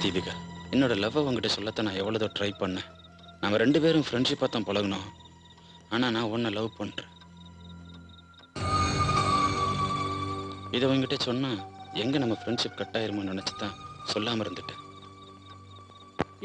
தீபிகா, என்னோட லவ் உங்ககிட்ட சொல்லத்தான் நான் எவ்வளோ ட்ரை பண்ணேன். நம்ம 2 பேரும் ஃப்ரெண்ட்ஷிப்பாக தான் பழகணும். ஆனால் நான் உன்னை லவ் பண்ணுறேன். இதை உங்ககிட்ட சொன்னால் எங்கே நம்ம ஃப்ரெண்ட்ஷிப் கட் ஆயிருமோன்னு நினச்சி தான் சொல்லாமல் இருந்துட்டேன்.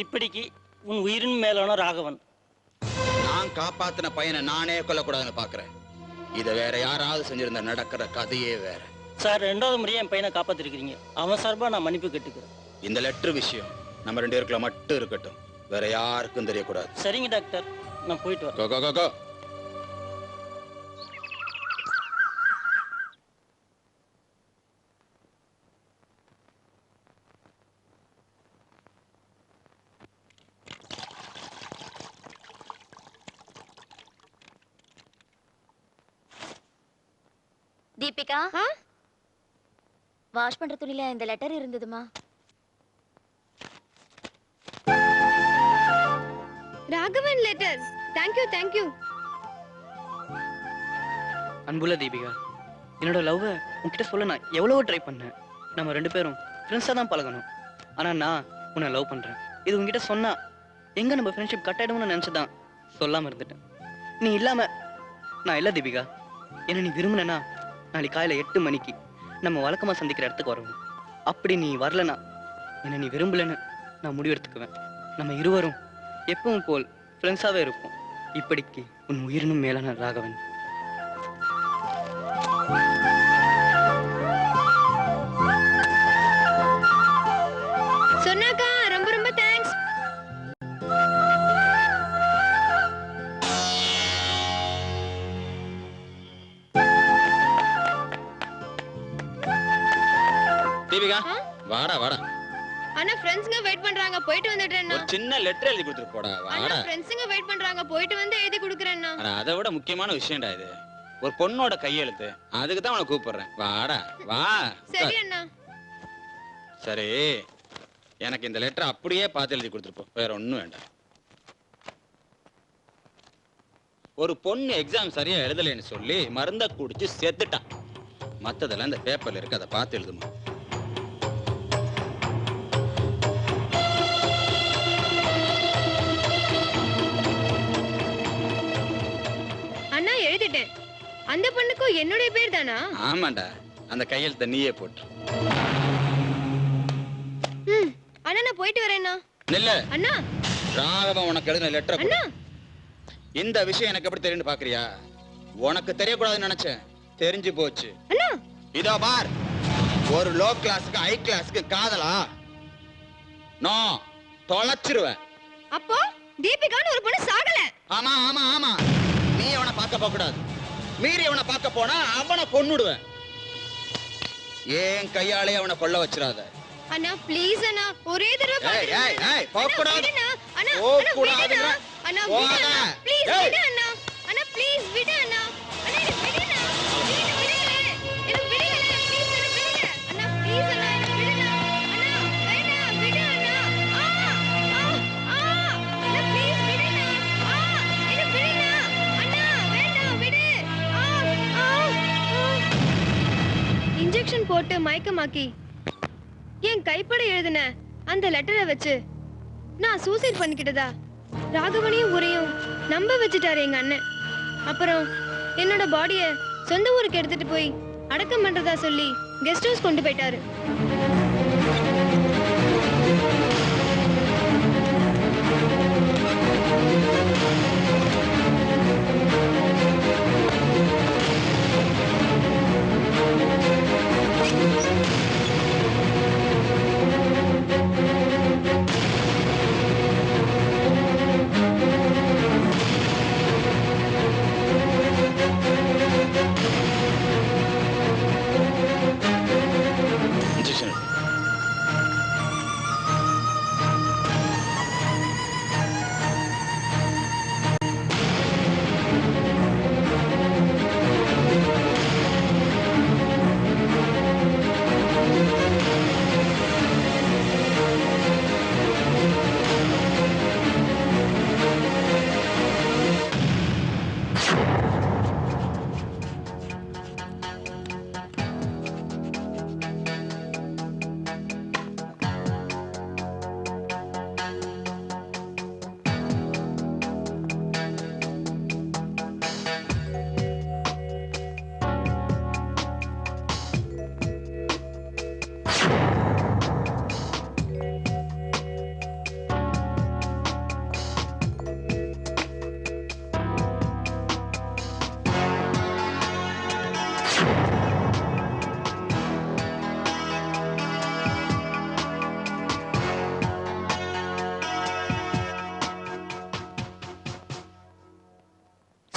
இப்படிக்கு உன் உயிரின் மேலான ராகவன். நான் காப்பாத்தின பையனை நானே கொல்லக்கூடாதுன்னு பார்க்குறேன். இதை வேற யாராவது செஞ்சிருந்தா நடக்கிற கதையே வேற. சார், 2வது முறையாக என் பையனை காப்பாற்றிருக்கிறீங்க. அவன் சார்பாக நான் மன்னிப்பு கேட்டுக்கிறேன். இந்த லெட்டர் விஷயம் நம்ம 2 பேருக்குள்ள மட்டும் இருக்கட்டும், வேற யாருக்கும் தெரியக்கூடாது. சரிங்க டாக்டர், நான் போயிட்டு வரேன். கோ கோ கோ கோ. தீபிகா, வாஷ் பண்ற துணியில இந்த லெட்டர் இருந்ததுமா? ராகவன் லெட்டர். Thank you. அன்புள்ள தீபிகா, என்னோட லவ் உன்கிட்ட சொல்ல நான் எவ்வளவோ ட்ரை பண்ணேன். நம்ம 2 பேரும் ஃப்ரெண்ட்ஸாக தான் பழகணும். ஆனால் நான் உன்னை லவ் பண்ணுறேன். இது உன்கிட்ட சொன்னா எங்கே நம்ம ஃப்ரெண்ட்ஷிப் கட் ஆகிடும்னு நினச்சிதான் சொல்லாமல் இருந்துட்டேன். நீ இல்லாமல் நான் இல்லை தீபிகா. என்ன நீ விரும்பினா நாளைக்கு காலையில் 8 மணிக்கு நம்ம வழக்கமாக சந்திக்கிற இடத்துக்கு வரணும். அப்படி நீ வரலனா, என்ன நீ விரும்பலன்னு நான் முடிவெடுத்துக்குவேன். நம்ம இருவரும் எப்பவும் போல் ஃப்ரெண்ட்ஸாகவே இருப்போம். இப்படிக்கு உன் உயிரினும் மேலான ராகவன். சொன்னாக்கா ரொம்ப ரொம்ப தேங்க்ஸ். தீபிகா, வாடா வாடா. அண்ணா, ஃப்ரெண்ட்ஸ்ங்க வெயிட் பண்றாங்க, போயிட்டு வந்துட்டேன். ஒரு சின்ன லெட்டர் எழுதி கொடுத்துட்டு போடா. வாடா. ஃப்ரெண்ட்ஸ்ங்க வெயிட் பண்றாங்க, போயிட்டு வந்து எழுதி கொடுக்கறேன்னா. அதை விட முக்கியமான விஷயம்டா இது. ஒரு பொண்ணோட கையெழுத்து, அதுக்கு தான் உன்னை கூப்பிடுறேன். வாடா வா. சரி அண்ணா. சரி, எனக்கு இந்த லெட்டர் அப்படியே பார்த்து எழுதி கொடுத்துட்டு போ, வேற ஒன்றும் வேண்டாம். ஒரு பொண்ணு எக்ஸாம் சரியா எழுதலைன்னு சொல்லி மருந்த குடிச்சு செத்துட்டான். மற்றதெல்லாம் இந்த பேப்பர்ல இருக்கு, அதை பார்த்து எழுதுமா. அண்ணா, எழுதிட்டேன். அந்த பொண்ணுக்கும் என்னுடைய பேர் தானா? ஆமாண்டா, அந்த கையெழுத்த நீயே போட்டு. அண்ணா, நான் போயிட்டு வரேன்னா. நில்ல அண்ணா. ராகவன் உனக்கு எழுதின லெட்டர். அண்ணா, இந்த விஷயம் எனக்கு எப்படி தெரியும்னு பாக்குறியா? உனக்கு தெரியக்கூடாதுன்னு நினைச்சேன், தெரிஞ்சு போச்சு. அண்ணா, இதோ பார், ஒரு லோ கிளாஸ்க்கு ஹை கிளாஸ்க்கு காதலா? நோ, தொலைச்சிருவேன். அப்போ தீபிகான்னு ஒரு பொண்ணு சாகல. ஆமா ஆமா ஆமா, நீ அவனை பார்க்க போக கூடாது. மீறி அவனை பார்க்க போனா அவனை கொன்னுடுவேன். ஏன் கையாலே அவனை கொல்ல வச்சிராத. அண்ணா ப்ளீஸ் அண்ணா, ஒரே தடவை ஏய் ஏய் ஏய், போக கூடாது. அண்ணா போக கூடாது. அண்ணா விடு அண்ணா, ப்ளீஸ் விடு அண்ணா. அண்ணா ப்ளீஸ் விடு அண்ணா. அண்ணா விடு அண்ணா. விடு விடு ப்ளீஸ் விடு. அண்ணா ப்ளீஸ் அண்ணா, விடு அண்ணா. அண்ணா வேணா, விடு அண்ணா. அண்ணா ப்ளீஸ் விடு அண்ணா. என்ன விடு அண்ணா. அண்ணா வேணா, விடு. இன்ஜெக்ஷன் போட்டு மயக்கமாக்கி என் கைப்பட எழுதின அந்த லெட்டரை வச்சு நான் சூசைட் பண்ணிக்கிட்டதா ராகவனையும் ஊரையும் நம்ப வச்சுட்டாரு எங்க அண்ணன். அப்புறம் என்னோட பாடிய சொந்த ஊருக்கு எடுத்துட்டு போய் அடக்கம் பண்றதா சொல்லி கெஸ்ட் ஹவுஸ் கொண்டு போயிட்டாரு.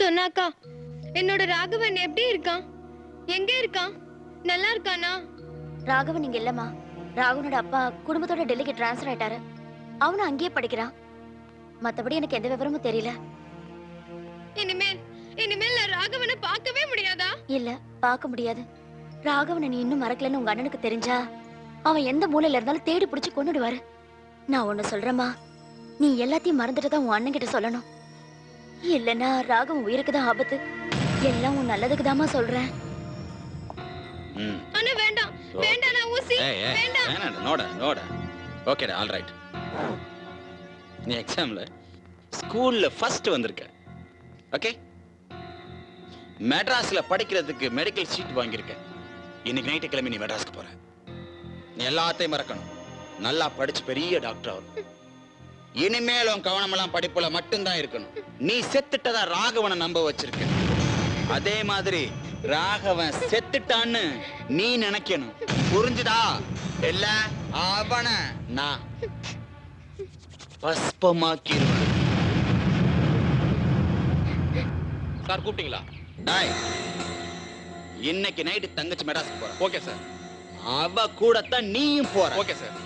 சொன்னாக்கா என்னோட ராகவன் எப்படி இருக்கான்? எங்க இருக்கான்? நல்லா இருக்கானா? ராகவன் இங்க இல்லம்மா. ராகவனோட அப்பா குடும்பத்தோட டெல்லிக்கு டிரான்ஸ்ஃபர் ஆயிட்டாரு. அவனும் அங்கேயே படிக்கிறான். மத்தபடி எனக்கு எந்த விவரமும் தெரியல. இனிமேல் நான் ராகவனை பார்க்கவே முடியாதா? இல்ல, பார்க்க முடியாது. ராகவனை நீ இன்னும் மறக்கலன்னு உங்க அண்ணனுக்கு தெரிஞ்சா அவன் எந்த மூலையில இருந்தாலும் தேடி பிடிச்சு கொன்னுடுவாரு. நான் ஒண்ணு சொல்றேம்மா, நீ எல்லாத்தையும் மறந்துட்டு தான் உன் அண்ணன் கிட்ட சொல்லணும். இல்லன்னா ராகவன் உயிருக்கு தான் ஆபத்து. எல்லாம் உன் நல்லதுக்கு தாமா சொல்றேன். அண்ணா வேண்டாம் வேண்டாம், நான் ஊசி வேண்டாம். நோட ஓகேடா, ஆல் ரைட். நீ எக்ஸாம்ல ஸ்கூல்ல ஃபர்ஸ்ட் வந்திருக்க. ஓகே, மெட்ராஸ்ல படிக்கிறதுக்கு மெடிக்கல் சீட் வாங்கியிருக்க. இன்னைக்கு நைட்டு கிளம்பி நீ மெட்ராஸ்க்கு போற. நீ எல்லாத்தையும் மறக்கணும். நல்லா படிச்சு பெரிய டாக்டர் ஆகணும். இனிமேல் உன் கவனமெல்லாம் படிப்புல மட்டும்தான் இருக்கணும். நீ செத்துட்டதா ராகவனை நம்ப வச்சிருக்க. அதே மாதிரி ராகவன் செத்துட்டான்னு நீ நினைக்கணும். புரிஞ்சுதா? இல்ல அவனை நான் பஸ்பமாக்கிடுவேன். சார் கூப்பிட்டீங்களா? இன்னைக்கு நைட்டு தங்கச்சி மெட்ராஸ்க்கு போற. Okay sir. அவ கூடத்தான் நீயும் போற. Okay sir.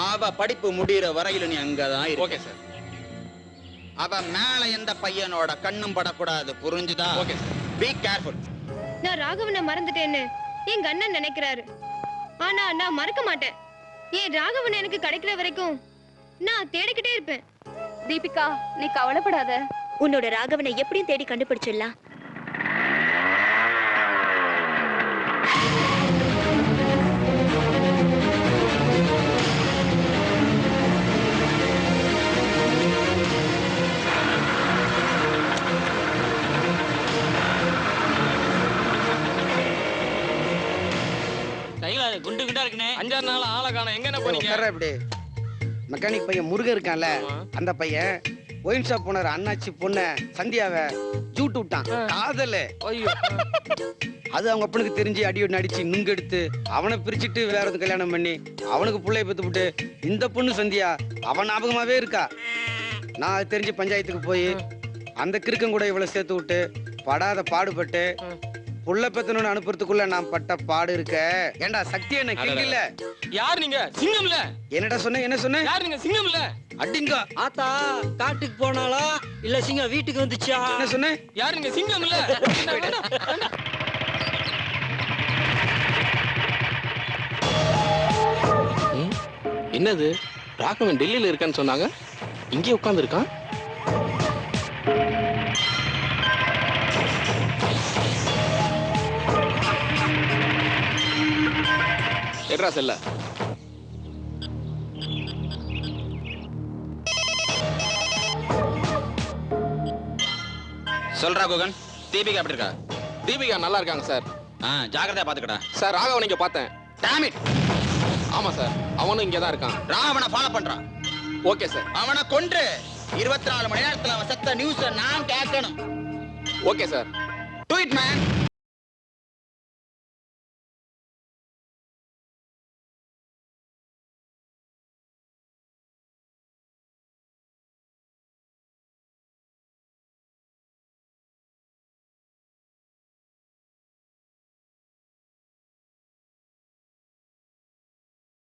அவ படிப்பு முடியற வரையில நீ அங்கதான் இரு. Okay sir. அவ மேல எந்த பையனோட கண்ணும் படக்கூடாது. புரிஞ்சுதா? Okay sir. Be careful. நான் ராகவனை மறந்துட்டேன்னு எங்க அண்ணன் நினைக்கிறாரு. ஆனா நான் மறக்க மாட்டேன். ஏன் ராகவன் எனக்கு கிடைக்கிற வரைக்கும் நான் தேடிக்கிட்டே இருப்பேன். தீபிகா, நீ கவலைப்படாத. உன்னோட ராகவனை எப்படியும் தேடி கண்டுபிடிச்சிடலாம். குண்டு குண்டா இருக்குனே. 5-6 நாள் ஆளை காணோம். எங்க என்ன போனீங்க? இப்படி மெக்கானிக் பையன் முருகன் இருக்கான்ல, அந்த பையன் ஒயின் ஷாப் போனார். அண்ணாச்சி பொண்ண சந்தியாவை ஜூட்டு விட்டான். காதல். ஐயோ, அது அவங்க அப்பனுக்கு தெரிஞ்சு அடி அடிச்சு நுங்கெடுத்து அவனை பிரிச்சுட்டு வேற எதுவும் கல்யாணம் பண்ணி அவனுக்கு பிள்ளைய பெத்து விட்டு இந்த பொண்ணு சந்தியா அவன் ஞாபகமாவே இருக்கா. நான் அது தெரிஞ்சு பஞ்சாயத்துக்கு போய் அந்த கிறுக்கம் கூட இவ்வளவு சேர்த்து விட்டு படாத பாடுபட்டு புள்ள பெத்தணும்னு அனுப்புறதுக்குள்ள நான் பட்ட பாடு இருக்க. ஏண்டா சக்தி என்ன கிங் இல்ல? யார் நீங்க? சிங்கம் இல்ல? என்னடா சொன்ன? என்ன சொன்ன? யார் நீங்க? சிங்கம் இல்ல? அடிங்க. ஆத்தா காட்டுக்கு போனாலா இல்ல சிங்கம் வீட்டுக்கு வந்துச்சா? என்ன சொன்ன? யார் நீங்க? சிங்கம் இல்ல? என்னது? ராகவன் டெல்லியில இருக்கான்னு சொன்னாங்க. இங்கே உட்கார்ந்து இருக்கான். எட்ரா செல்ல. சொல்றா குகன், தீபிகா எப்படி இருக்கா? தீபிகா நல்லா இருக்காங்க சார். ஜாக்கிரதையா பாத்துக்கடா. சார் ராகவன் இங்க பார்த்தேன். Damn it. ஆமா சார், அவனும் இங்க தான் இருக்கான். ராகவனை ஃபாலோ பண்றான். Okay sir. அவனை கொன்று 24 மணி நேரத்துல அவன் செத்த நியூஸ நான் கேட்கணும். Okay sir. Do it man.